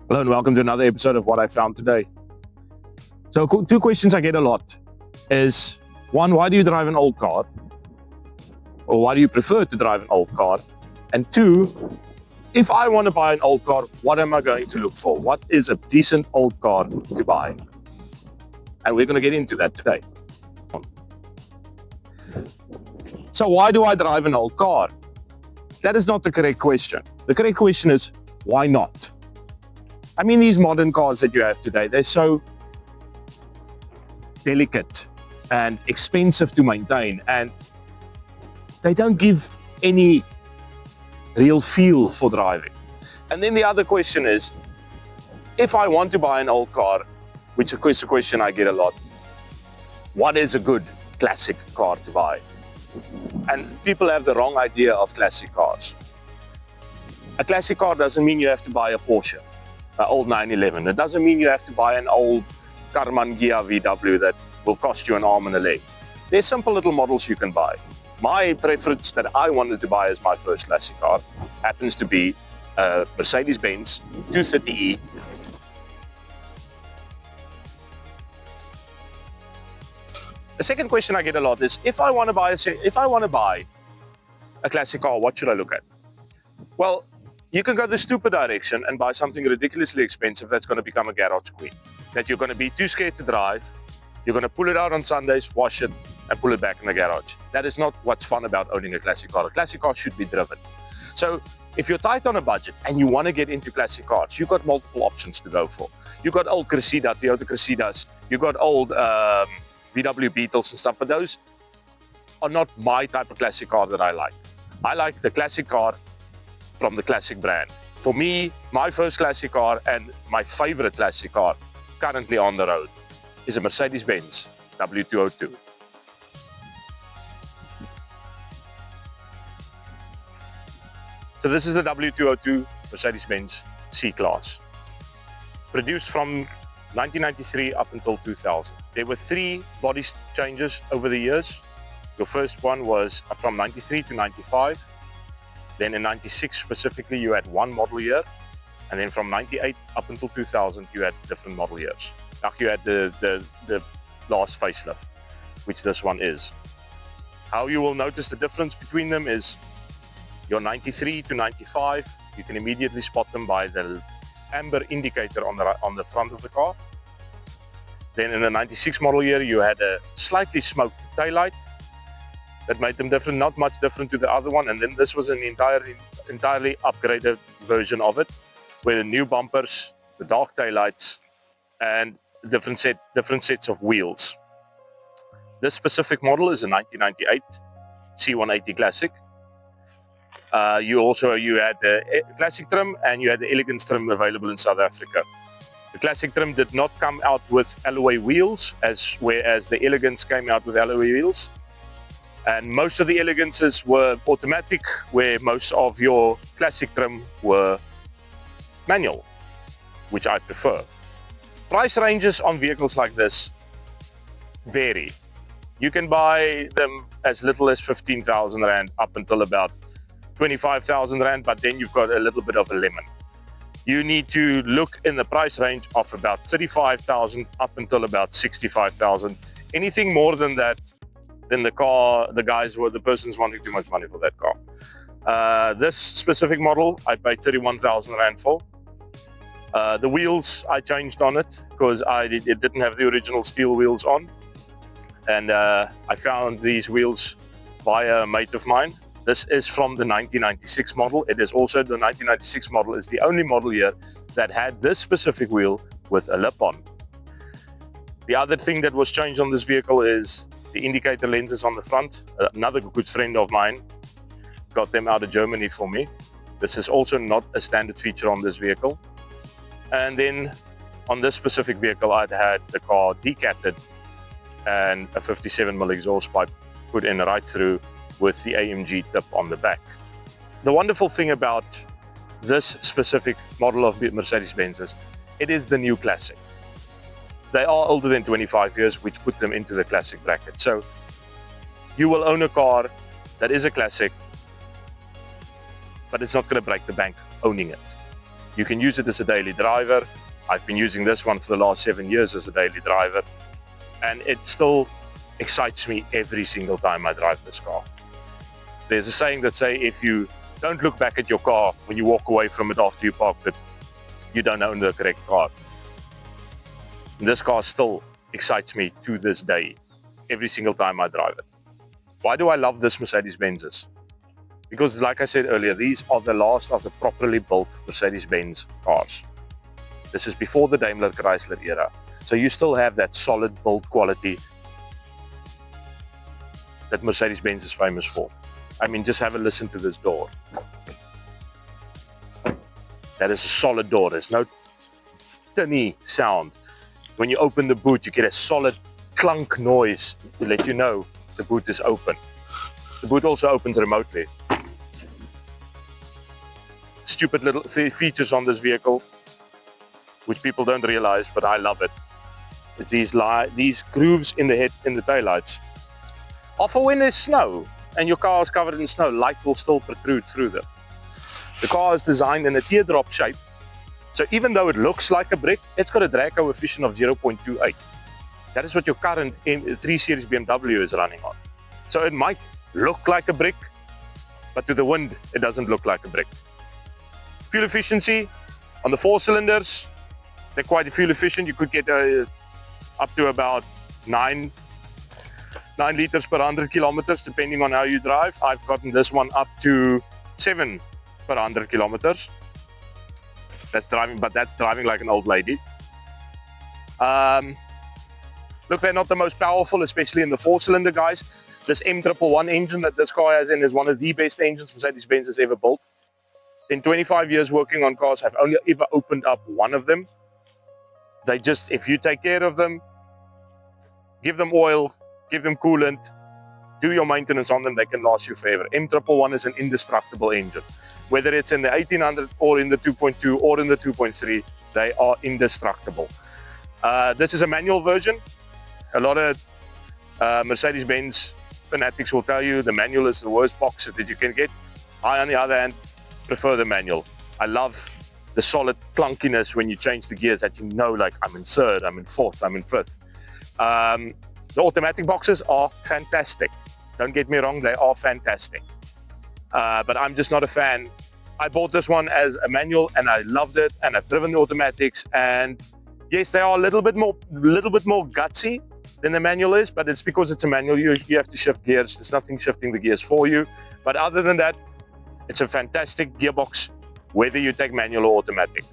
Hello and welcome to another episode of What I Found Today. So two questions I get a lot is, one, why do you drive an old car? Or why do you prefer to drive an old car? And two, if I want to buy an old car, what am I going to look for? What is a decent old car to buy? And we're going to get into that today. So why do I drive an old car? That is not the correct question. The correct question is, why not? I mean, these modern cars that you have today, they're so delicate and expensive to maintain, and they don't give any real feel for driving. And then the other question is, if I want to buy an old car, which is a question I get a lot, what is a good classic car to buy? And people have the wrong idea of classic cars. A classic car doesn't mean you have to buy a Porsche, an old 911. It doesn't mean you have to buy an old Karmann Ghia VW that will cost you an arm and a leg. There's simple little models you can buy. My preference that I wanted to buy as my first classic car happens to be a mercedes-benz 230e. The second question I get a lot is, if I want to buy a classic car, what should I look at? Well, you can go the stupid direction and buy something ridiculously expensive that's going to become a garage queen, that you're going to be too scared to drive. You're going to pull it out on Sundays, wash it, and pull it back in the garage. That is not what's fun about owning a classic car. A classic car should be driven. So if you're tight on a budget and you want to get into classic cars, you've got multiple options to go for. You've got old Cressida, Toyota Cressidas. You've got old VW Beetles and stuff, but those are not my type of classic car that I like. I like the classic car from the classic brand. For me, my first classic car and my favorite classic car currently on the road is a Mercedes-Benz W202. So this is the W202 Mercedes-Benz C-Class, produced from 1993 up until 2000. There were 3 body changes over the years. Your first one was from 93 to 95. Then in 96 specifically, you had 1 model year. And then from 98 up until 2000, you had different model years. Like you had the last facelift, which this one is. How you will notice the difference between them is your 93 to 95, you can immediately spot them by the amber indicator on the front of the car. Then in the 96 model year, you had a slightly smoked taillight that made them different, not much different to the other one. And then this was an entirely upgraded version of it, with the new bumpers, the dark taillights, and different sets of wheels. This specific model is a 1998 C180 Classic. You had the Classic trim and you had the Elegance trim available in South Africa. The Classic trim did not come out with alloy wheels, whereas the Elegance came out with alloy wheels. And most of the Elegances were automatic, where most of your Classic trim were manual, which I prefer. Price ranges on vehicles like this vary. You can buy them as little as 15,000 Rand up until about 25,000 Rand, but then you've got a little bit of a lemon. You need to look in the price range of about 35,000 up until about 65,000. Anything more than that, then the person's wanting too much money for that car. This specific model, I paid 31,000 Rand for. The wheels I changed on it because it didn't have the original steel wheels on. And I found these wheels via a mate of mine. This is from the 1996 model. It is also the 1996 model is the only model year that had this specific wheel with a lip on. The other thing that was changed on this vehicle is the indicator lenses on the front. Another good friend of mine got them out of Germany for me. This is also not a standard feature on this vehicle. And then on this specific vehicle, I'd had the car decatted and a 57mm exhaust pipe put in right through with the AMG tip on the back. The wonderful thing about this specific model of Mercedes-Benz is it is the new classic. They are older than 25 years, which put them into the classic bracket. So you will own a car that is a classic, but it's not going to break the bank owning it. You can use it as a daily driver. I've been using this one for the last 7 years as a daily driver, and it still excites me every single time I drive this car. There's a saying that say, if you don't look back at your car when you walk away from it after you parked it, you don't own the correct car. And this car still excites me to this day, every single time I drive it. Why do I love this Mercedes-Benzes? Because like I said earlier, these are the last of the properly built Mercedes-Benz cars. This is before the Daimler Chrysler era. So you still have that solid build quality that Mercedes-Benz is famous for. I mean, just have a listen to this door. That is a solid door. There's no tinny sound. When you open the boot, you get a solid clunk noise to let you know the boot is open. The boot also opens remotely. Stupid little features on this vehicle, which people don't realize, but I love it. It's these grooves in the head, in the taillights. Often when there's snow and your car is covered in snow, light will still protrude through them. The car is designed in a teardrop shape, so even though it looks like a brick, it's got a drag coefficient of 0.28. That is what your current 3 Series BMW is running on. So it might look like a brick, but to the wind, it doesn't look like a brick. Fuel efficiency on the 4 cylinders, they're quite fuel efficient. You could get up to about 9 liters per 100 kilometers, depending on how you drive. I've gotten this one up to 7 per 100 kilometers. That's driving like an old lady. Look, they're not the most powerful, especially in the 4-cylinder, guys. This M111 engine that this car has in is one of the best engines Mercedes-Benz has ever built. In 25 years working on cars, I've only ever opened up one of them. They just, if you take care of them, give them oil, give them coolant, do your maintenance on them, they can last you forever. M111 is an indestructible engine. Whether it's in the 1800 or in the 2.2 or in the 2.3, they are indestructible. This is a manual version. A lot of Mercedes-Benz fanatics will tell you the manual is the worst box that you can get. I, on the other hand, prefer the manual. I love the solid clunkiness when you change the gears, that you know, like, I'm in third, I'm in fourth, I'm in fifth. The automatic boxes are fantastic. Don't get me wrong, they are fantastic. But I'm just not a fan. I bought this one as a manual and I loved it, and I've driven the automatics, and yes, they are a little bit more gutsy than the manual is, but it's because it's a manual. You have to shift gears. There's nothing shifting the gears for you. But other than that, it's a fantastic gearbox, whether you take manual or automatic.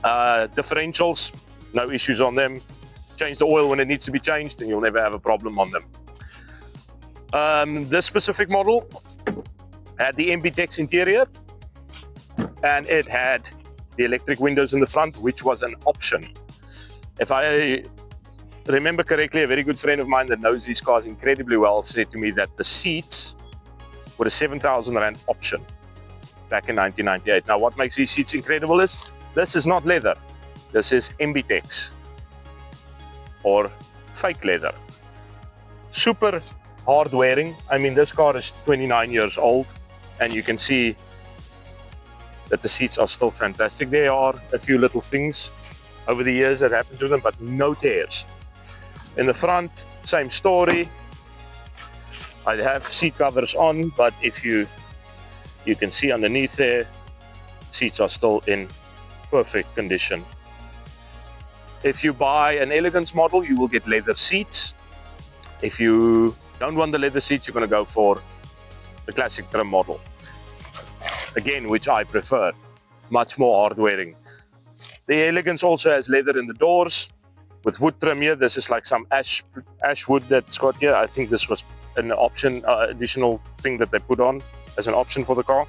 Differentials, no issues on them. Change the oil when it needs to be changed and you'll never have a problem on them. This specific model had the MBTEX interior, and it had the electric windows in the front, which was an option. If I remember correctly, a very good friend of mine that knows these cars incredibly well said to me that the seats were a 7,000 Rand option back in 1998. Now, what makes these seats incredible is this is not leather. This is MBTEX or fake leather. Super hard wearing. I mean, this car is 29 years old, and you can see that the seats are still fantastic. There are a few little things over the years that happened to them, but no tears. In the front, same story. I have seat covers on, but if you can see underneath there, seats are still in perfect condition. If you buy an elegance model, you will get leather seats. If you don't want the leather seats, you're going to go for the classic trim model. Again, which I prefer, much more hard wearing. The elegance also has leather in the doors with wood trim here. This is like some ash wood that's got here. I think this was an option, additional thing that they put on as an option for the car.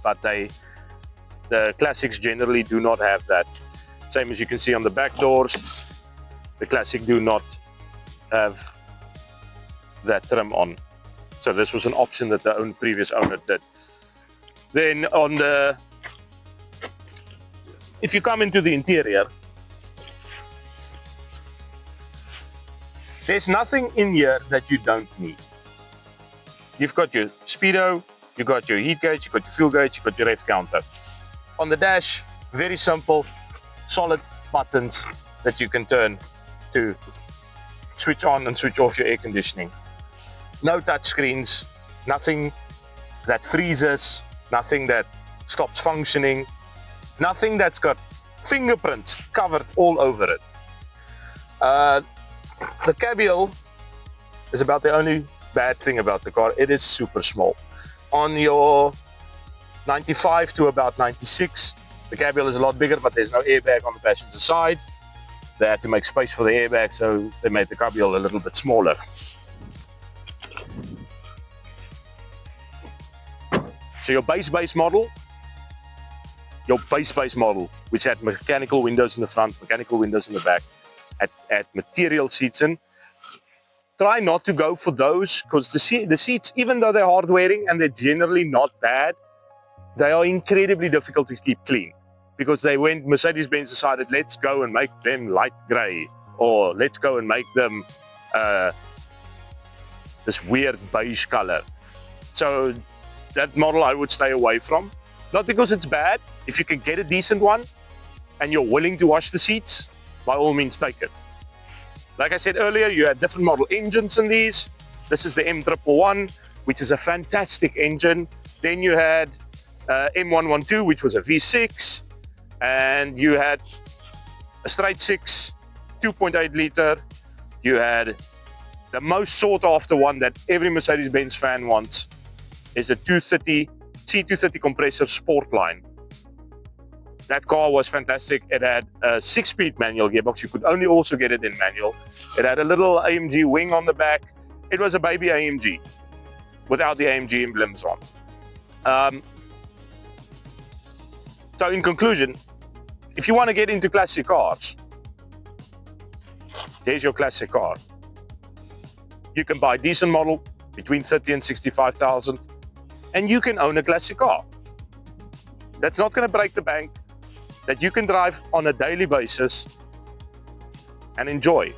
But the classics generally do not have that. Same as you can see on the back doors, the classic do not have that trim on. So this was an option that the previous owner did. Then on the, if you come into the interior, there's nothing in here that you don't need. You've got your speedo, you've got your heat gauge, you've got your fuel gauge, you've got your ref counter. On the dash, Very simple, solid buttons that you can turn to switch on and switch off your air conditioning. No touch screens, nothing that freezes, nothing that stops functioning, nothing that's got fingerprints covered all over it. The cabiole is about the only bad thing about the car. It is super small. On your 95 to about 96, the cabiole is a lot bigger, but there's no airbag on the passenger side. They had to make space for the airbag, so they made the cabiole a little bit smaller. So your base model, which had mechanical windows in the front, mechanical windows in the back, had material seats in. Try not to go for those, because the seats, even though they're hard wearing and they're generally not bad, they are incredibly difficult to keep clean. Because Mercedes-Benz decided, let's go and make them light grey, or let's go and make them this weird beige color. So that model I would stay away from. Not because it's bad. If you can get a decent one and you're willing to wash the seats, by all means take it. Like I said earlier, you had different model engines in these. This is the M111, which is a fantastic engine. Then you had M112, which was a V6. And you had a straight 6, 2.8 liter. You had the most sought after one that every Mercedes-Benz fan wants, is a C230 compressor Sportline. That car was fantastic. It had a 6-speed manual gearbox. You could only also get it in manual. It had a little AMG wing on the back. It was a baby AMG without the AMG emblems on. So in conclusion, if you want to get into classic cars, there's your classic car. You can buy a decent model between 30 and 65,000, and you can own a classic car. That's not going to break the bank, that you can drive on a daily basis and enjoy.